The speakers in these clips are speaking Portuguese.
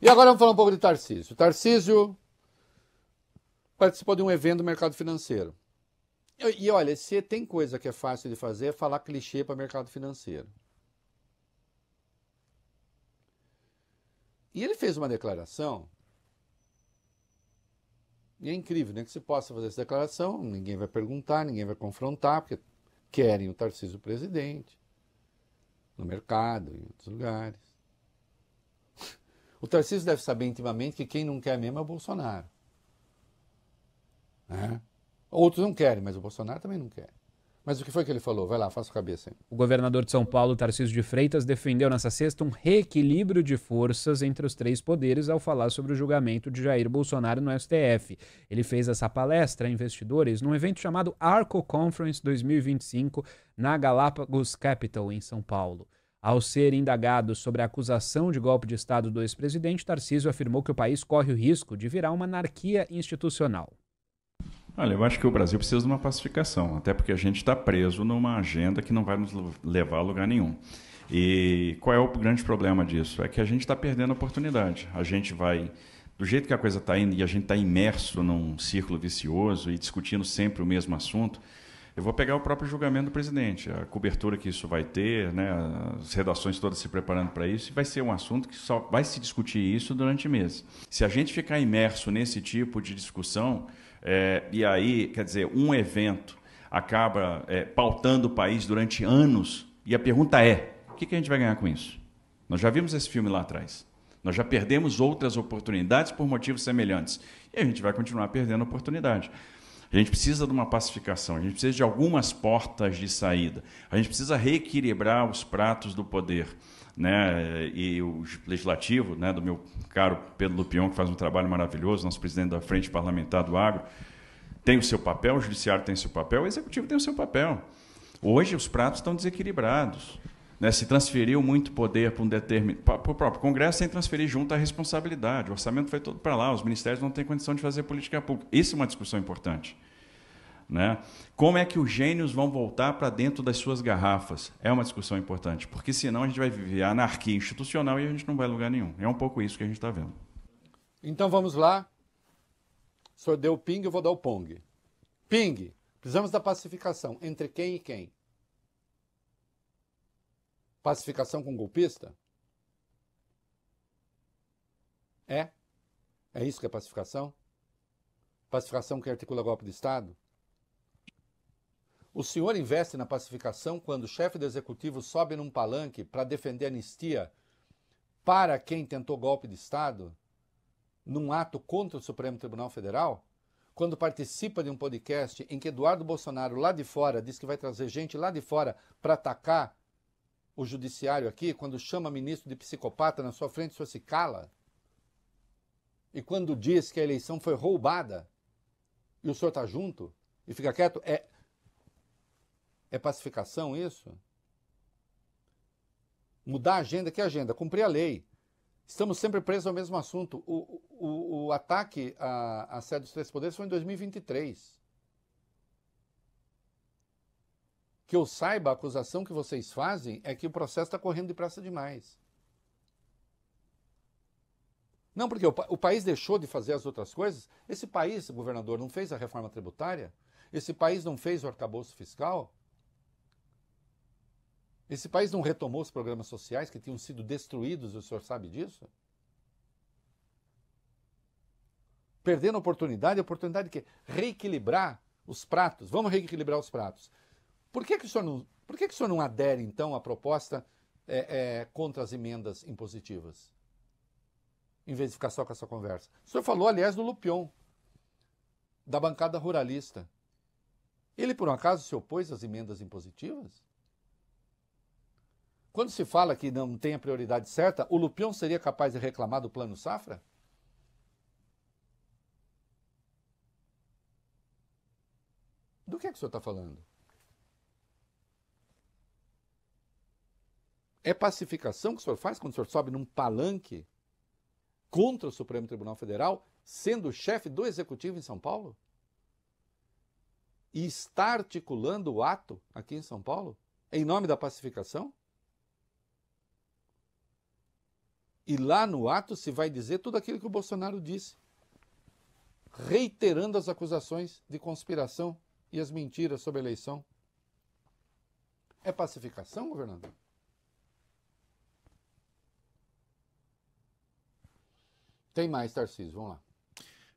E agora vamos falar um pouco de Tarcísio. O Tarcísio participou de um evento do mercado financeiro. E olha, se tem coisa que é fácil de fazer, é falar clichê para mercado financeiro. E ele fez uma declaração, e é incrível, né, que se possa fazer essa declaração, ninguém vai perguntar, ninguém vai confrontar, porque querem o Tarcísio presidente, no mercado, em outros lugares. O Tarcísio deve saber intimamente que quem não quer mesmo é o Bolsonaro. Né? Outros não querem, mas o Bolsonaro também não quer. Mas o que foi que ele falou? Vai lá, faça a cabeça aí. O governador de São Paulo, Tarcísio de Freitas, defendeu nessa sexta um reequilíbrio de forças entre os três poderes ao falar sobre o julgamento de Jair Bolsonaro no STF. Ele fez essa palestra a investidores num evento chamado Arco Conference 2025 na Galápagos Capital, em São Paulo. Ao ser indagado sobre a acusação de golpe de Estado do ex-presidente, Tarcísio afirmou que o país corre o risco de virar uma anarquia institucional. Olha, eu acho que o Brasil precisa de uma pacificação, até porque a gente está preso numa agenda que não vai nos levar a lugar nenhum. E qual é o grande problema disso? É que a gente está perdendo a oportunidade. A gente vai, do jeito que a coisa está indo, e a gente está imerso num círculo vicioso e discutindo sempre o mesmo assunto. Eu vou pegar o próprio julgamento do presidente, a cobertura que isso vai ter, né, as redações todas se preparando para isso, e vai ser um assunto que só vai se discutir isso durante meses. Se a gente ficar imerso nesse tipo de discussão, e aí, quer dizer, um evento acaba pautando o país durante anos, e a pergunta é, o que a gente vai ganhar com isso? Nós já vimos esse filme lá atrás. Nós já perdemos outras oportunidades por motivos semelhantes. E a gente vai continuar perdendo a oportunidade. A gente precisa de uma pacificação, a gente precisa de algumas portas de saída. A gente precisa reequilibrar os pratos do poder. Né? E o legislativo, né, do meu caro Pedro Lupion, que faz um trabalho maravilhoso, nosso presidente da Frente Parlamentar do Agro, tem o seu papel, o judiciário tem o seu papel, o executivo tem o seu papel. Hoje os pratos estão desequilibrados. Né? Se transferiu muito poder para o próprio Congresso sem transferir junto a responsabilidade. O orçamento foi todo para lá, os ministérios não têm condição de fazer política pública. Isso é uma discussão importante. Né? Como é que os gênios vão voltar para dentro das suas garrafas? É uma discussão importante, porque senão a gente vai viver a anarquia institucional e a gente não vai a lugar nenhum. É um pouco isso que a gente está vendo. Então vamos lá. O senhor deu o ping, eu vou dar o pong. Ping, precisamos da pacificação. Entre quem e quem? Pacificação com golpista? É? É isso que é pacificação? Pacificação que articula golpe de Estado? O senhor investe na pacificação quando o chefe do executivo sobe num palanque para defender anistia para quem tentou golpe de Estado, num ato contra o Supremo Tribunal Federal? Quando participa de um podcast em que Eduardo Bolsonaro, lá de fora, diz que vai trazer gente lá de fora para atacar o judiciário aqui, quando chama ministro de psicopata na sua frente, o senhor se cala? E quando diz que a eleição foi roubada, e o senhor está junto, e fica quieto, é pacificação isso? Mudar a agenda, que agenda? Cumprir a lei. Estamos sempre presos ao mesmo assunto. O ataque à sede dos três poderes foi em 2023. Que eu saiba, a acusação que vocês fazem é que o processo está correndo depressa demais. Não, porque o país deixou de fazer as outras coisas. Esse país, governador, não fez a reforma tributária? Esse país não fez o arcabouço fiscal? Esse país não retomou os programas sociais que tinham sido destruídos, o senhor sabe disso? Perdendo a oportunidade de quê? Reequilibrar os pratos. Vamos reequilibrar os pratos. Por que o senhor não adere, então, à proposta contra as emendas impositivas? Em vez de ficar só com essa conversa. O senhor falou, aliás, do Lupion, da bancada ruralista. Ele, por um acaso, se opôs às emendas impositivas? Quando se fala que não tem a prioridade certa, o Lupion seria capaz de reclamar do Plano Safra? Do que o senhor está falando? É pacificação que o senhor faz quando o senhor sobe num palanque contra o Supremo Tribunal Federal, sendo o chefe do Executivo em São Paulo? E está articulando o ato aqui em São Paulo? Em nome da pacificação? E lá no ato se vai dizer tudo aquilo que o Bolsonaro disse, reiterando as acusações de conspiração e as mentiras sobre a eleição. É pacificação, governador? Tem mais, Tarcísio, vamos lá.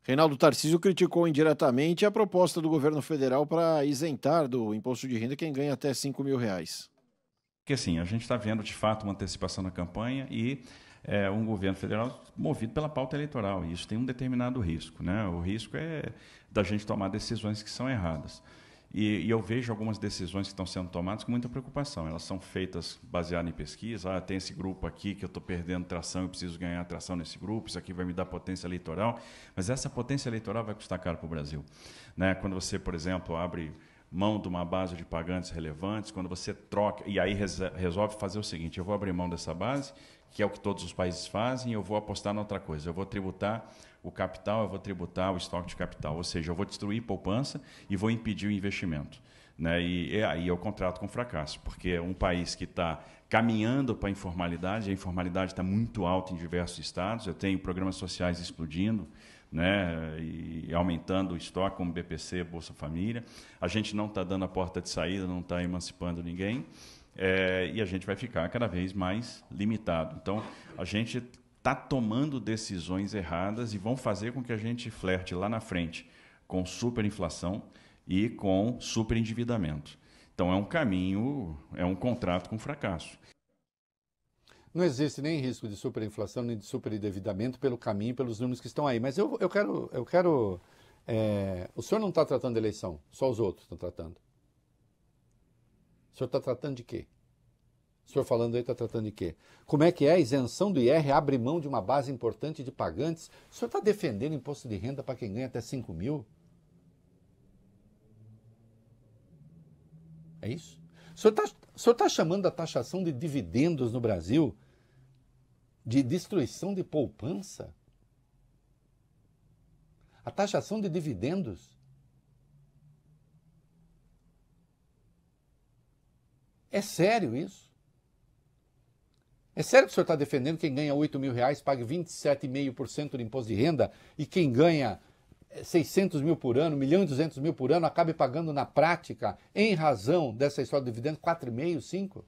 Reinaldo Tarcísio criticou indiretamente a proposta do governo federal para isentar do imposto de renda quem ganha até R$5 mil. Porque assim, a gente está vendo de fato uma antecipação na campanha e um governo federal movido pela pauta eleitoral. E isso tem um determinado risco, né? O risco é da gente tomar decisões que são erradas. E eu vejo algumas decisões que estão sendo tomadas com muita preocupação. Elas são feitas baseadas em pesquisa. Tem esse grupo aqui que eu estou perdendo tração e preciso ganhar tração nesse grupo. Isso aqui vai me dar potência eleitoral. Mas essa potência eleitoral vai custar caro para o Brasil, né? Quando você, por exemplo, abre mão de uma base de pagantes relevantes, quando você troca, e aí resolve fazer o seguinte: eu vou abrir mão dessa base, que é o que todos os países fazem, e eu vou apostar em outra coisa. Eu vou tributar o capital, eu vou tributar o estoque de capital, ou seja, eu vou destruir poupança e vou impedir o investimento, né? E aí é o contrato com fracasso, porque é um país que está caminhando para a informalidade está muito alta em diversos estados, eu tenho programas sociais explodindo, né, e aumentando o estoque, como BPC, Bolsa Família. A gente não está dando a porta de saída, não está emancipando ninguém, e a gente vai ficar cada vez mais limitado. Então, a gente está tomando decisões erradas e vão fazer com que a gente flerte lá na frente com superinflação e com superendividamento. Então, é um caminho, é um contrato com fracasso. Não existe nem risco de superinflação nem de superendividamento pelo caminho, pelos números que estão aí. Mas eu quero... o senhor não está tratando de eleição, só os outros estão tratando. O senhor está tratando de quê? O senhor falando aí está tratando de quê? Como é que é a isenção do IR, abre mão de uma base importante de pagantes? O senhor está defendendo imposto de renda para quem ganha até 5 mil? É isso? O senhor está chamando a taxação de dividendos no Brasil de destruição de poupança? A taxação de dividendos é sério isso? É sério que o senhor está defendendo que quem ganha R$8 mil pague 27,5% de imposto de renda e quem ganha 600 mil por ano, 1.200.000 por ano, acabe pagando na prática, em razão dessa história de dividendos, 4,5%, 5%?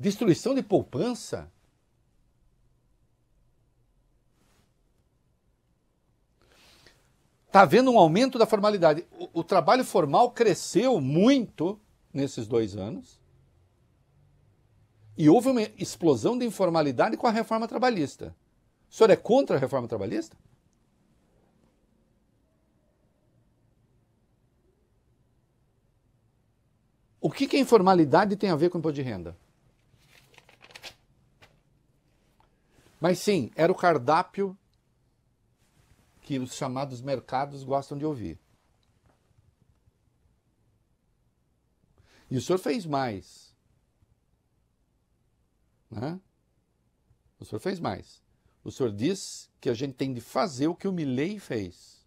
Destruição de poupança? Está havendo um aumento da formalidade. O trabalho formal cresceu muito nesses 2 anos. E houve uma explosão de informalidade com a reforma trabalhista. O senhor é contra a reforma trabalhista? O que a informalidade tem a ver com o imposto de renda? Mas sim, era o cardápio que os chamados mercados gostam de ouvir. E o senhor fez mais. Né? O senhor fez mais. O senhor diz que a gente tem de fazer o que o Milei fez.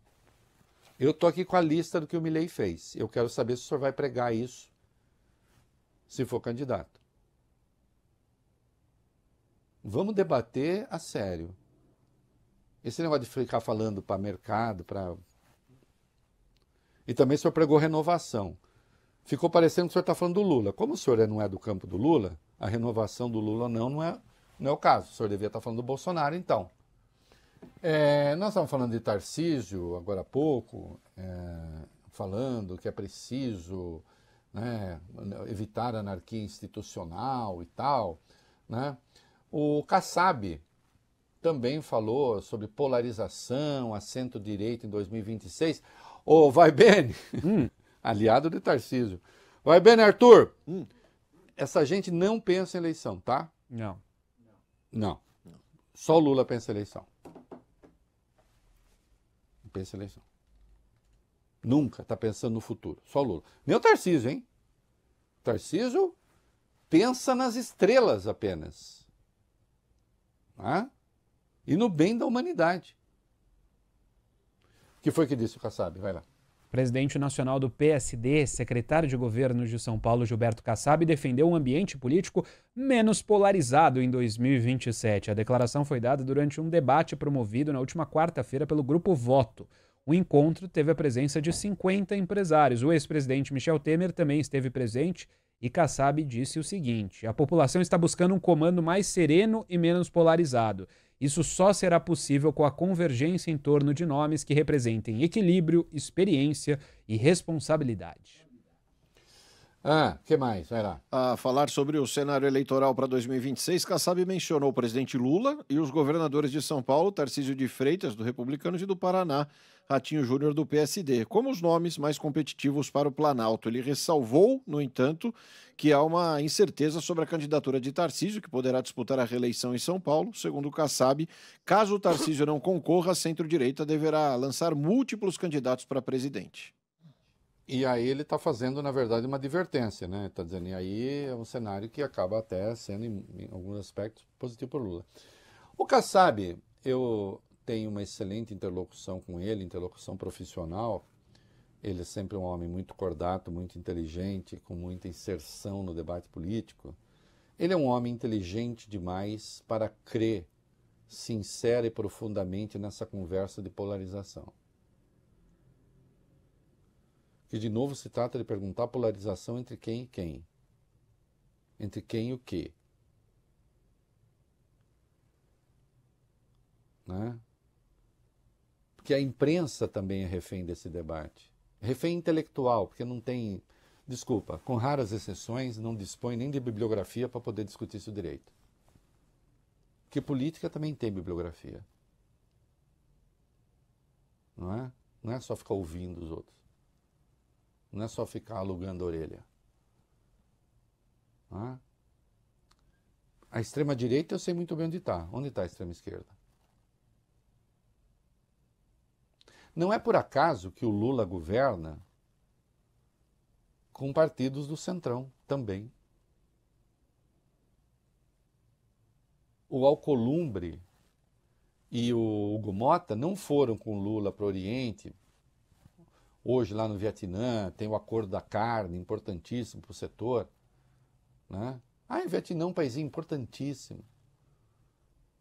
Eu estou aqui com a lista do que o Milei fez. Eu quero saber se o senhor vai pregar isso, se for candidato. Vamos debater a sério. Esse negócio de ficar falando para mercado, para... E também o senhor pregou renovação. Ficou parecendo que o senhor está falando do Lula. Como o senhor não é do campo do Lula, a renovação do Lula não é o caso. O senhor devia estar falando do Bolsonaro, então. Nós estávamos falando de Tarcísio agora há pouco, falando que é preciso, né, evitar a anarquia institucional e tal, né? O Kassab também falou sobre polarização, a centro-direita em 2026. Ô, vai bem, aliado de Tarcísio. Vai bem, Arthur. Essa gente não pensa em eleição, tá? Não. Só o Lula pensa em eleição. Não pensa em eleição. Nunca está pensando no futuro. Só o Lula. Nem o Tarcísio, hein? Tarcísio pensa nas estrelas apenas. Ah? E no bem da humanidade. O que foi que disse o Kassab? Vai lá. Presidente nacional do PSD, secretário de governo de São Paulo, Gilberto Kassab, defendeu um ambiente político menos polarizado em 2027. A declaração foi dada durante um debate promovido na última quarta-feira pelo Grupo Voto. O encontro teve a presença de 50 empresários. O ex-presidente Michel Temer também esteve presente e Kassab disse o seguinte: a população está buscando um comando mais sereno e menos polarizado. Isso só será possível com a convergência em torno de nomes que representem equilíbrio, experiência e responsabilidade. Que mais? Vai lá. A falar sobre o cenário eleitoral para 2026, Kassab mencionou o presidente Lula e os governadores de São Paulo, Tarcísio de Freitas, do Republicanos, e do Paraná, Ratinho Júnior, do PSD, como os nomes mais competitivos para o Planalto. Ele ressalvou, no entanto, que há uma incerteza sobre a candidatura de Tarcísio, que poderá disputar a reeleição em São Paulo. Segundo o Kassab, caso o Tarcísio não concorra, a centro-direita deverá lançar múltiplos candidatos para presidente. E aí ele está fazendo, na verdade, uma advertência, né? Está dizendo, e aí é um cenário que acaba até sendo, em alguns aspectos, positivo para o Lula. O Kassab, eu tenho uma excelente interlocução com ele, interlocução profissional. Ele é sempre um homem muito cordato, muito inteligente, com muita inserção no debate político. Ele é um homem inteligente demais para crer sincera e profundamente nessa conversa de polarização. Que, de novo, se trata de perguntar a polarização entre quem e quem. Entre quem e o quê. Né? Porque a imprensa também é refém desse debate. Refém intelectual, porque não tem... Desculpa, com raras exceções, não dispõe nem de bibliografia para poder discutir isso direito. Porque política também tem bibliografia. Não é? Não é só ficar ouvindo os outros. Não é só ficar alugando a orelha. Não é? A extrema-direita eu sei muito bem onde está. Onde está a extrema-esquerda? Não é por acaso que o Lula governa com partidos do Centrão também. O Alcolumbre e o Hugo Mota não foram com o Lula para o Oriente. Hoje, lá no Vietnã, tem o acordo da carne, importantíssimo para o setor. Né? O Vietnã é um país importantíssimo.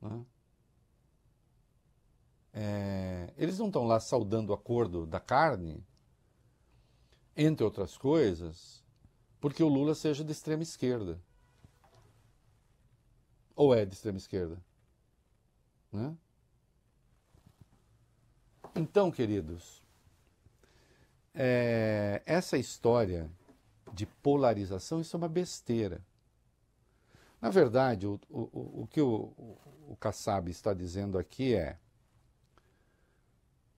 Né? Eles não estão lá saudando o acordo da carne, entre outras coisas, porque o Lula seja de extrema esquerda. Ou é de extrema esquerda. Né? Então, queridos, essa história de polarização, isso é uma besteira. Na verdade, o que o Kassab está dizendo aqui é: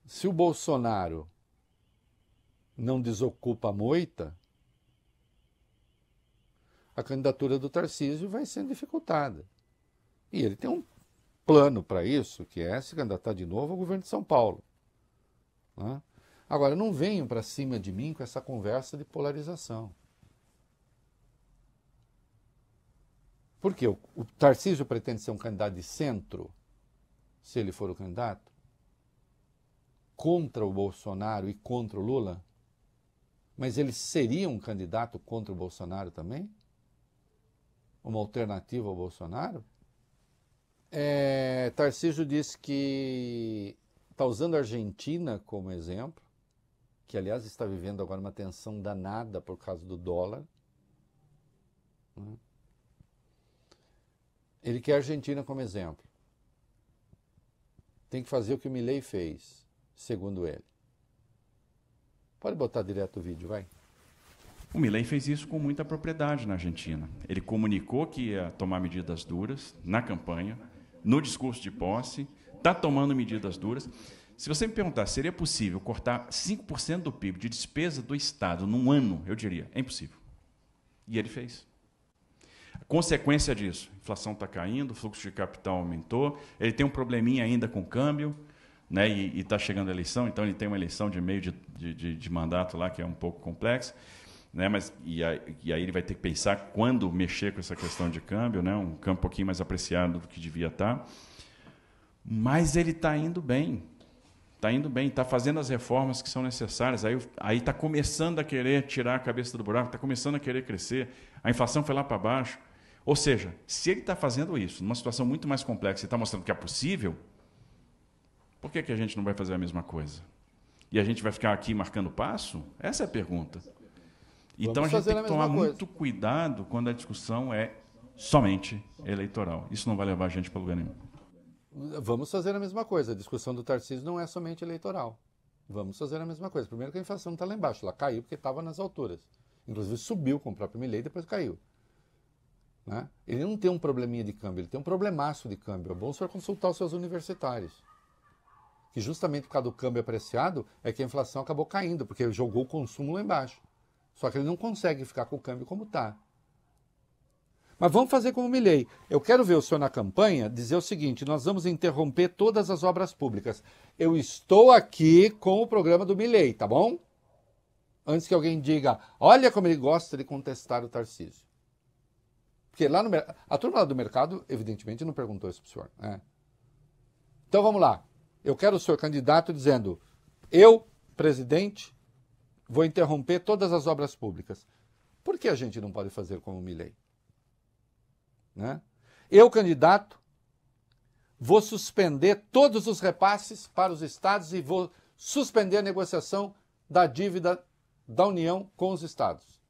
se o Bolsonaro não desocupa a moita, a candidatura do Tarcísio vai sendo dificultada. E ele tem um plano para isso, que é se candidatar de novo ao governo de São Paulo. Né? Agora, não venham para cima de mim com essa conversa de polarização. Por quê? O Tarcísio pretende ser um candidato de centro, se ele for o candidato, contra o Bolsonaro e contra o Lula? Mas ele seria um candidato contra o Bolsonaro também? Uma alternativa ao Bolsonaro? Tarcísio disse que está usando a Argentina como exemplo, que, aliás, está vivendo agora uma tensão danada por causa do dólar. Ele quer a Argentina como exemplo. Tem que fazer o que o Milei fez, segundo ele. Pode botar direto o vídeo, vai. O Milei fez isso com muita propriedade na Argentina. Ele comunicou que ia tomar medidas duras na campanha, no discurso de posse, está tomando medidas duras. Se você me perguntar, seria possível cortar 5% do PIB de despesa do Estado num ano, eu diria, é impossível. E ele fez. A consequência disso, a inflação está caindo, o fluxo de capital aumentou, ele tem um probleminha ainda com o câmbio, né, e está chegando a eleição, então ele tem uma eleição de meio de mandato lá que é um pouco complexa, né, e aí ele vai ter que pensar quando mexer com essa questão de câmbio, né, um câmbio um pouquinho mais apreciado do que devia estar. Mas ele está indo bem. está indo bem, está fazendo as reformas que são necessárias, aí está começando a querer tirar a cabeça do buraco, está começando a querer crescer, a inflação foi lá para baixo. Ou seja, se ele está fazendo isso numa situação muito mais complexa e está mostrando que é possível, por que a gente não vai fazer a mesma coisa? E a gente vai ficar aqui marcando passo? Essa é a pergunta. Então a gente tem que tomar muito cuidado quando a discussão é somente eleitoral. Isso não vai levar a gente para lugar nenhum. Vamos fazer a mesma coisa. A discussão do Tarcísio não é somente eleitoral. Vamos fazer a mesma coisa. Primeiro que a inflação não está lá embaixo. Ela caiu porque estava nas alturas. Inclusive subiu com o próprio Milei e depois caiu. Né? Ele não tem um probleminha de câmbio, ele tem um problemaço de câmbio. É bom o senhor consultar os seus universitários. Que justamente por causa do câmbio apreciado é que a inflação acabou caindo, porque jogou o consumo lá embaixo. Só que ele não consegue ficar com o câmbio como está. Mas vamos fazer como o Milei. Eu quero ver o senhor na campanha dizer o seguinte: nós vamos interromper todas as obras públicas. Eu estou aqui com o programa do Milei, tá bom? Antes que alguém diga, olha como ele gosta de contestar o Tarcísio. Porque lá a turma lá do mercado, evidentemente, não perguntou isso para o senhor. Né? Então vamos lá. Eu quero o senhor candidato dizendo, eu, presidente, vou interromper todas as obras públicas. Por que a gente não pode fazer como o Milei? Né? Eu, candidato, vou suspender todos os repasses para os estados e vou suspender a negociação da dívida da União com os estados.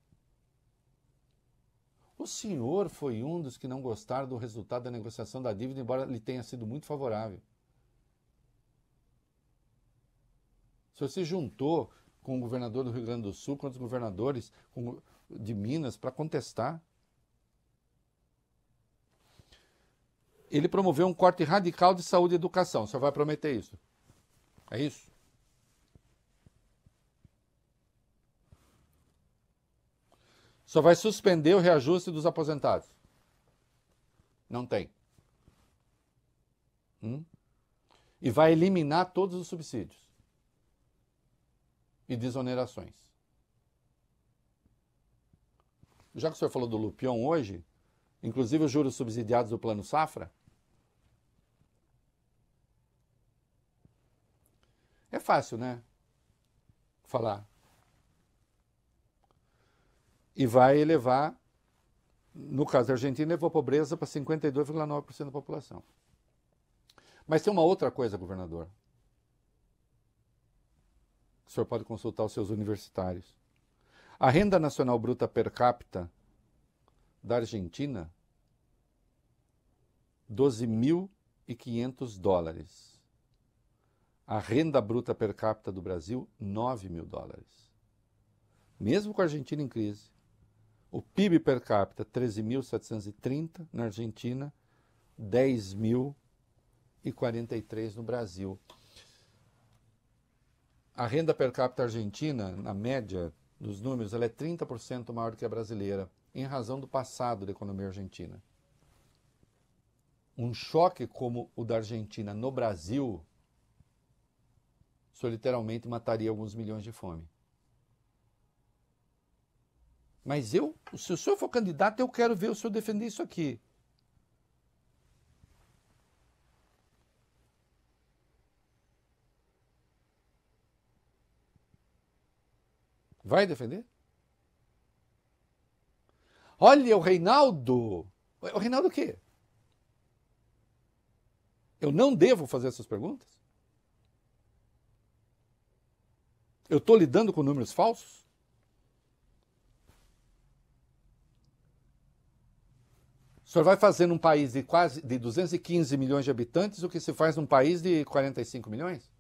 O senhor foi um dos que não gostaram do resultado da negociação da dívida, embora lhe tenha sido muito favorável. O senhor se juntou com o governador do Rio Grande do Sul, com os governadores de Minas, para contestar. Ele promoveu um corte radical de saúde e educação. O senhor vai prometer isso? É isso? O senhor vai suspender o reajuste dos aposentados? Não tem. E vai eliminar todos os subsídios e desonerações. Já que o senhor falou do Lupion hoje, inclusive os juros subsidiados do Plano Safra, é fácil, né? Falar. E vai elevar, no caso da Argentina, levou a pobreza para 52,9% da população. Mas tem uma outra coisa, governador. O senhor pode consultar os seus universitários. A renda nacional bruta per capita da Argentina, $12.500. A renda bruta per capita do Brasil, $9.000. Mesmo com a Argentina em crise. O PIB per capita, 13.730 na Argentina, 10.043 no Brasil. A renda per capita argentina, na média dos números, ela é 30% maior que a brasileira, em razão do passado da economia argentina. Um choque como o da Argentina no Brasil, isso literalmente mataria alguns milhões de fome. Mas se o senhor for candidato, eu quero ver o senhor defender isso aqui. Vai defender? Olha, o Reinaldo. O Reinaldo o quê? Eu não devo fazer essas perguntas? Eu estou lidando com números falsos? O senhor vai fazer num país de quase de 215 milhões de habitantes o que se faz num país de 45 milhões?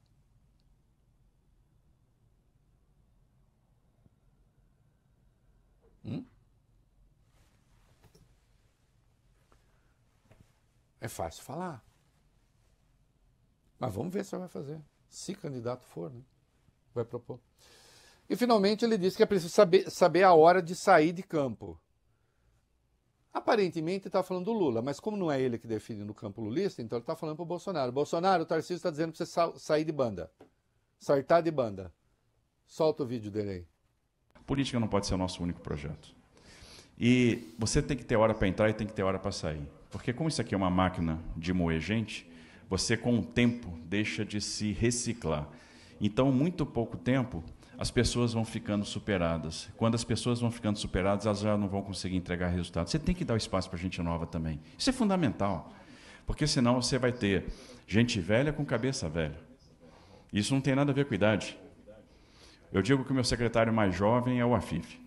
É fácil falar. Mas vamos ver se o senhor vai fazer. Se candidato for, né? Vai propor. E finalmente ele disse que é preciso saber a hora de sair de campo. Aparentemente está falando do Lula, mas como não é ele que define no campo lulista, então ele está falando para o Bolsonaro. Bolsonaro, o Tarcísio está dizendo para você sair de banda. Sartar de banda. Solta o vídeo dele aí. Política não pode ser o nosso único projeto. E você tem que ter hora para entrar e tem que ter hora para sair. Porque como isso aqui é uma máquina de moer gente, você com o tempo deixa de se reciclar. Então, muito pouco tempo, as pessoas vão ficando superadas. Quando as pessoas vão ficando superadas, elas já não vão conseguir entregar resultados. Você tem que dar o espaço para gente nova também. Isso é fundamental, porque senão você vai ter gente velha com cabeça velha. Isso não tem nada a ver com idade. Eu digo que o meu secretário mais jovem é o Afif,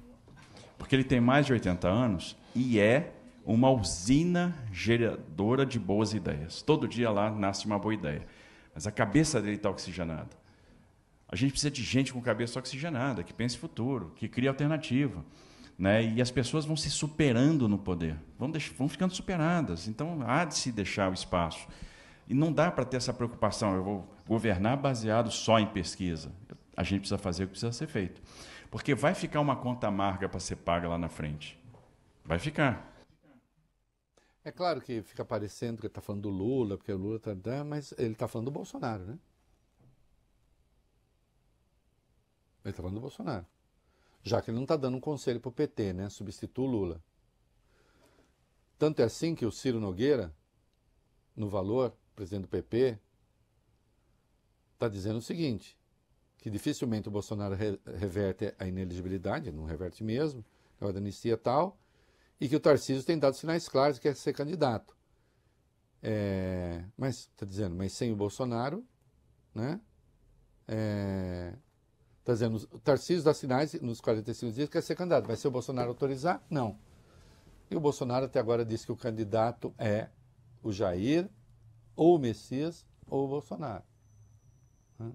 porque ele tem mais de 80 anos e é uma usina geradora de boas ideias. Todo dia lá nasce uma boa ideia, mas a cabeça dele está oxigenada. A gente precisa de gente com cabeça oxigenada, que pense futuro, que crie alternativa, né? E as pessoas vão se superando no poder, vão ficando superadas. Então, há de se deixar o espaço. E não dá para ter essa preocupação, eu vou governar baseado só em pesquisa. A gente precisa fazer o que precisa ser feito. Porque vai ficar uma conta amarga para ser paga lá na frente. Vai ficar. É claro que fica parecendo que ele está falando do Lula, porque o Lula está... Mas ele está falando do Bolsonaro, né? Ele está falando do Bolsonaro. Já que ele não está dando um conselho para o PT, né? Substitua o Lula. Tanto é assim que o Ciro Nogueira, no Valor, presidente do PP, está dizendo o seguinte, que dificilmente o Bolsonaro reverte a inelegibilidade, não reverte mesmo, é uma anistia e tal, e que o Tarcísio tem dado sinais claros que quer ser candidato. Mas, está dizendo, mas sem o Bolsonaro, né? Está dizendo, o Tarcísio dá sinais nos 45 dias que quer ser candidato. Vai ser o Bolsonaro autorizar? Não. E o Bolsonaro até agora disse que o candidato é o Jair, ou o Messias, ou o Bolsonaro. Né?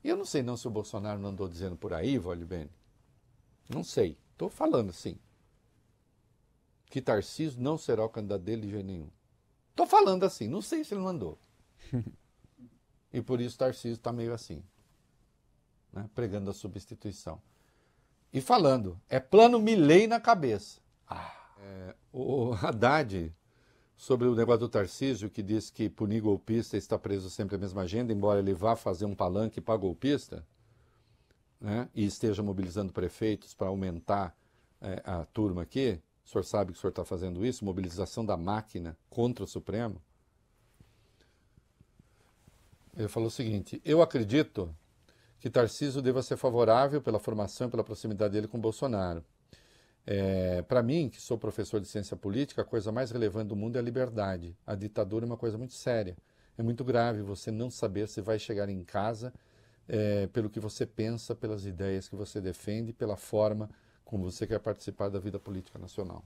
E eu não sei não se o Bolsonaro não andou dizendo por aí, Valdibene. Não sei. Estou falando assim. Que Tarcísio não será o candidato dele de jeito nenhum. Estou falando assim. Não sei se ele não andou. E por isso Tarcísio está meio assim. Né? Pregando a substituição. E falando. É plano Milei na cabeça. O Haddad, sobre o negócio do Tarcísio, que diz que punir golpista está preso sempre à mesma agenda, embora ele vá fazer um palanque para golpista, né, e esteja mobilizando prefeitos para aumentar a turma aqui. O senhor sabe que o senhor está fazendo isso, mobilização da máquina contra o Supremo. Ele falou o seguinte, eu acredito que Tarcísio deva ser favorável pela formação e pela proximidade dele com Bolsonaro. Para mim, que sou professor de ciência política, a coisa mais relevante do mundo é a liberdade. A ditadura é uma coisa muito séria. É muito grave você não saber se vai chegar em casa pelo que você pensa, pelas ideias que você defende, pela forma como você quer participar da vida política nacional.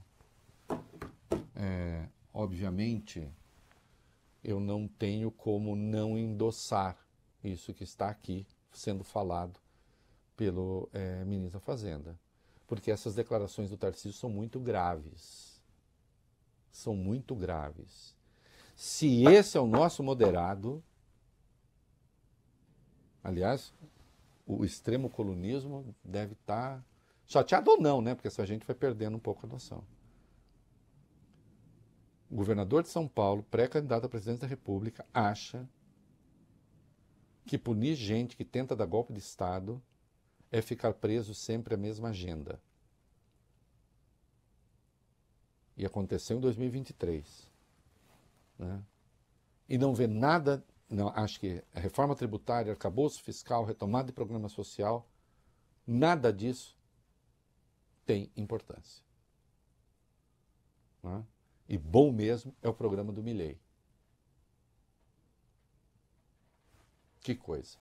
Obviamente, eu não tenho como não endossar isso que está aqui sendo falado pelo ministro da Fazenda. Porque essas declarações do Tarcísio são muito graves. São muito graves. Se esse é o nosso moderado, aliás, o extremo colunismo deve estar chateado ou não, né? Porque essa gente vai perdendo um pouco a noção. O governador de São Paulo, pré-candidato à presidência da República, acha que punir gente que tenta dar golpe de Estado é ficar preso sempre à mesma agenda. E aconteceu em 2023. Né? E não vê nada, não, acho que a reforma tributária, arcabouço fiscal, retomada de programa social, nada disso tem importância. Né? E bom mesmo é o programa do Milei. Que coisa.